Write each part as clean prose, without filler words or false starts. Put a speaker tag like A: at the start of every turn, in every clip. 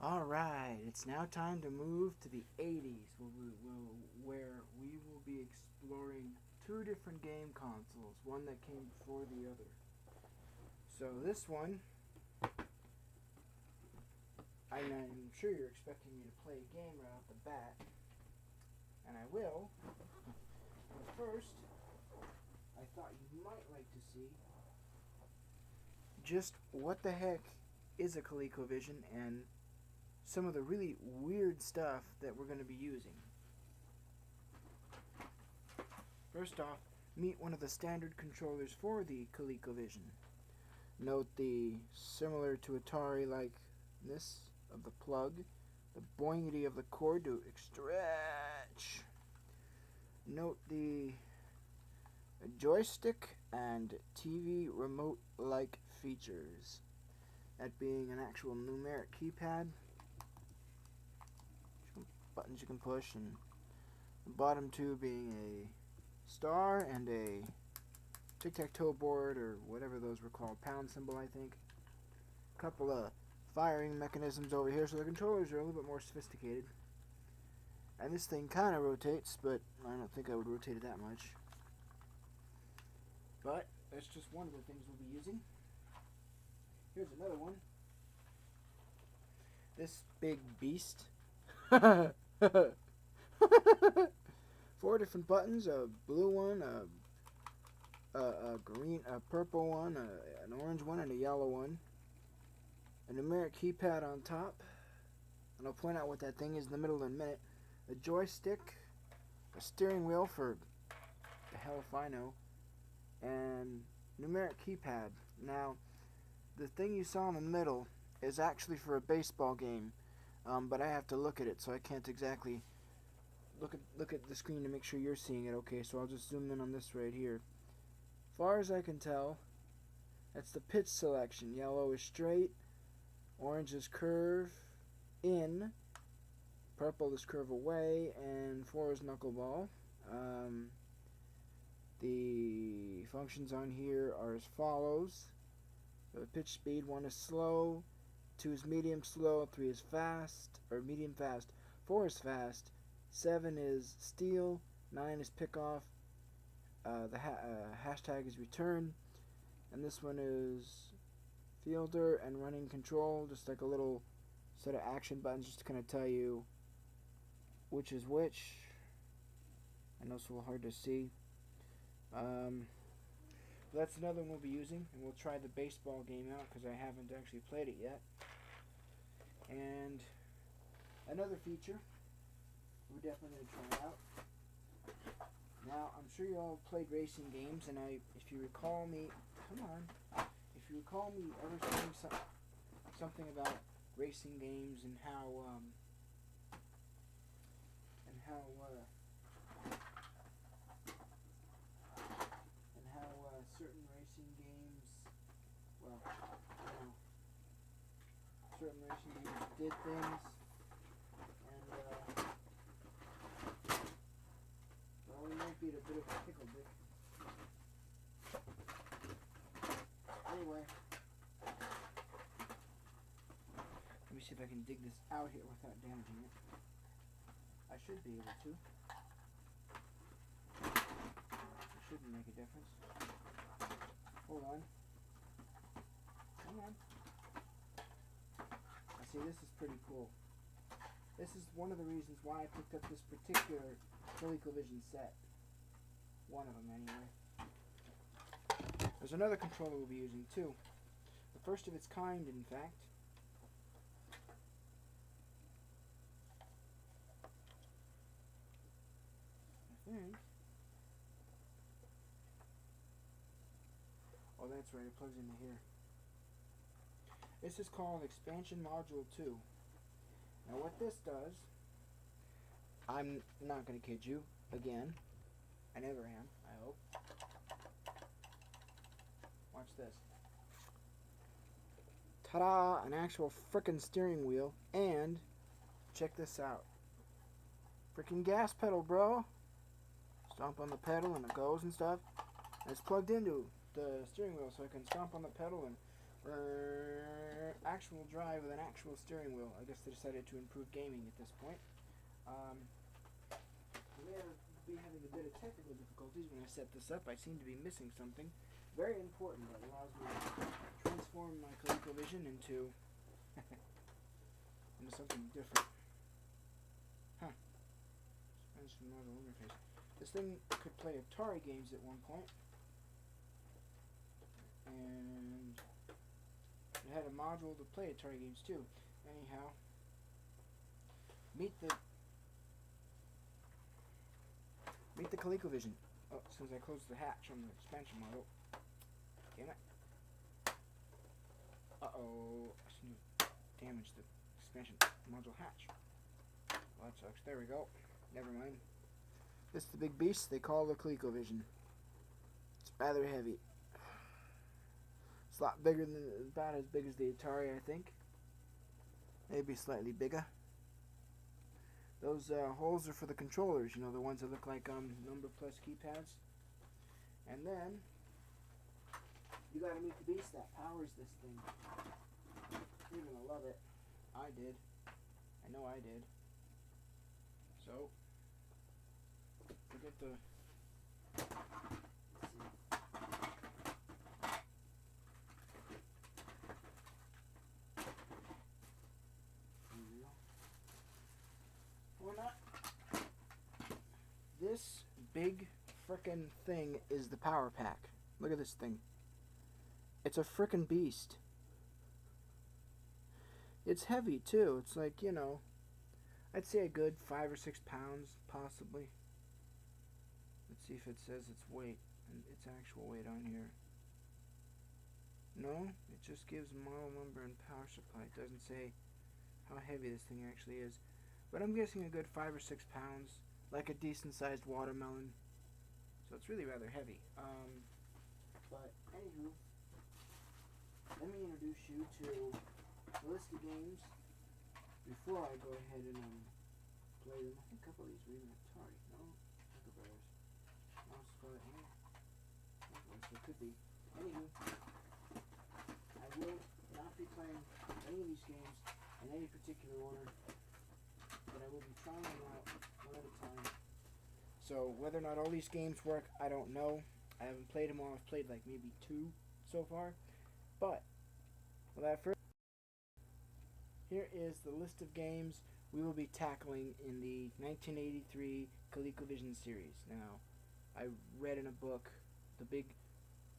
A: Alright, it's now time to move to the 80s, where we will be exploring two different game consoles, one that came before the other. So this one, I'm sure you're expecting me to play a game right off the bat, and I will, but first, I thought you might like to see just what the heck is a Coleco Vision and some of the really weird stuff that we're going to be using. First off, meet one of the standard controllers for the Coleco Vision. Note the similar to Atari likeness of the plug, the boingity of the cord to stretch. Note the joystick and TV remote-like features. That being an actual numeric keypad, buttons you can push, and the bottom two being a star and a tic-tac-toe board, or whatever those were called, pound symbol I think. A couple of firing mechanisms over here, so the controllers are a little bit more sophisticated. And this thing kind of rotates, but I don't think I would rotate it that much. But that's just one of the things we'll be using. Here's another one. This big beast. 4 different buttons, a blue one, a green, a purple one, an orange one, and a yellow one. A numeric keypad on top, and I'll point out what that thing is in the middle in a minute. A joystick, a steering wheel for the hell if I know, and numeric keypad. Now, the thing you saw in the middle is actually for a baseball game, but I have to look at it, so I can't exactly look at the screen to make sure you're seeing it okay, so I'll just zoom in on this right here. As far as I can tell, that's the pitch selection. Yellow is straight, orange is curve in, purple is curve away, and 4 is knuckleball. The functions on here are as follows. The pitch speed, 1 is slow, 2 is medium slow, 3 is fast, or medium fast, 4 is fast, 7 is steal, 9 is pick off, the hashtag is return, and this one is fielder and running control, just like a little set of action buttons just to kind of tell you which is which. I know it's a little hard to see. That's another one we'll be using, and we'll try the baseball game out because I haven't actually played it yet. And another feature we're definitely going to try out. Now, I'm sure you all played racing games, and if you recall me, if you recall me ever saying something about racing games and how certain racing games, certain racing games did things, and we might be at a bit of a pickle, Dick. Anyway, let me see if I can dig this out here without damaging it. I should be able to. It shouldn't make a difference. Hold on. Come on. I see, this is pretty cool. This is one of the reasons why I picked up this particular Coleco Vision set. One of them, anyway. There's another controller we'll be using, too. The first of its kind, in fact. I think. Oh, that's right, it plugs into here. This is called Expansion Module 2. Now what this does, I'm not going to kid you, again. I never am, I hope. Watch this. Ta-da! An actual frickin' steering wheel, and check this out. Frickin' gas pedal, bro! Stomp on the pedal and it goes and stuff. And it's plugged into the steering wheel, so I can stomp on the pedal and Actual drive with an actual steering wheel. I guess they decided to improve gaming at this point. We may be having a bit of technical difficulties when I set this up. I seem to be missing something very important that allows me to transform my Coleco Vision into something different. Huh. Suspension model interface. This thing could play Atari games at one point. And it had a module to play Atari games too. Anyhow, meet the Coleco Vision. Oh, since I closed the hatch on the expansion model. Damn it. Uh-oh. I seem to damage the expansion module hatch. Well, that sucks. There we go. Never mind. This is the big beast they call the Coleco Vision. It's rather heavy. It's a lot bigger than, about as big as the Atari, I think. Maybe slightly bigger. Those holes are for the controllers, you know, the ones that look like number plus keypads. And then, you gotta meet the beast that powers this thing. You're gonna love it. I did. I know I did. So, forget the... This big frickin' thing is the power pack. Look at this thing. It's a frickin' beast. It's heavy too. It's like, you know, I'd say a good 5 or 6 pounds, possibly. Let's see if it says its weight and its actual weight on here. No, it just gives model number and power supply. It doesn't say how heavy this thing actually is. But I'm guessing a good 5 or 6 pounds. Like a decent sized watermelon. So it's really rather heavy. But anywho, let me introduce you to a list of games before I go ahead and play them. I think a couple of these were even Atari. No? Look at those. Mouse Scarlet here. So it could be. Anywho, I will not be playing any of these games in any particular order. But I will be trying them out one at a time. So whether or not all these games work, I don't know. I haven't played them all. I've played like maybe 2 so far. But without further, here is the list of games we will be tackling in the 1983 ColecoVision series. Now, I read in a book, the big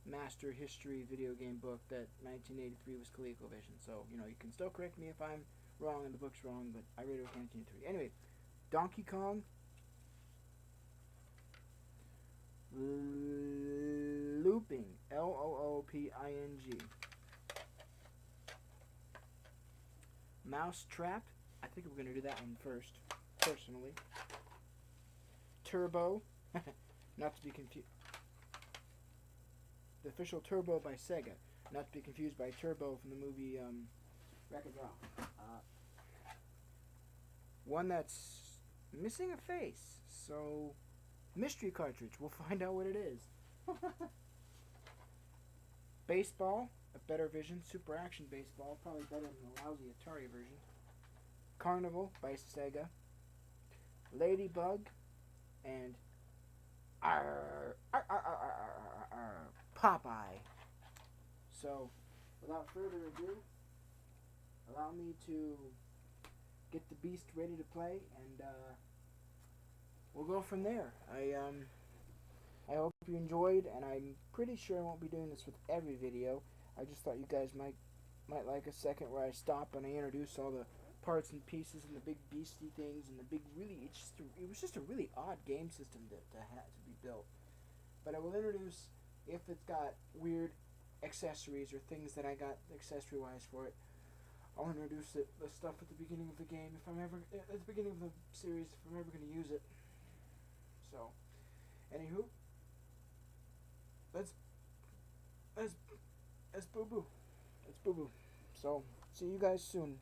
A: Master History video game book, that 1983 was ColecoVision. So, you know, you can still correct me if I'm wrong and the book's wrong, but I read it with 1983. Anyway, Donkey Kong, Looping, Looping, Mousetrap, I think we're going to do that one first, personally. Turbo, not to be confused. The official Turbo by Sega, not to be confused by Turbo from the movie Wreck-It Ralph. One that's missing a face, so mystery cartridge. We'll find out what it is. Baseball, a better vision, Super Action Baseball, probably better than the lousy Atari version. Carnival by Sega. Ladybug, and Popeye. So, without further ado, allow me to get the beast ready to play, and we'll go from there. I hope you enjoyed, and I'm pretty sure I won't be doing this with every video. I just thought you guys might like a second where I stop and I introduce all the parts and pieces and the big beastie things and the big it was just a really odd game system to be built. But I will introduce, if it's got weird accessories or things that I got accessory wise for it, I'll introduce the stuff at the beginning of the game if I'm ever at the beginning of the series if I'm ever going to use it. So, anywho, let's boo boo. Let's boo boo. So, see you guys soon.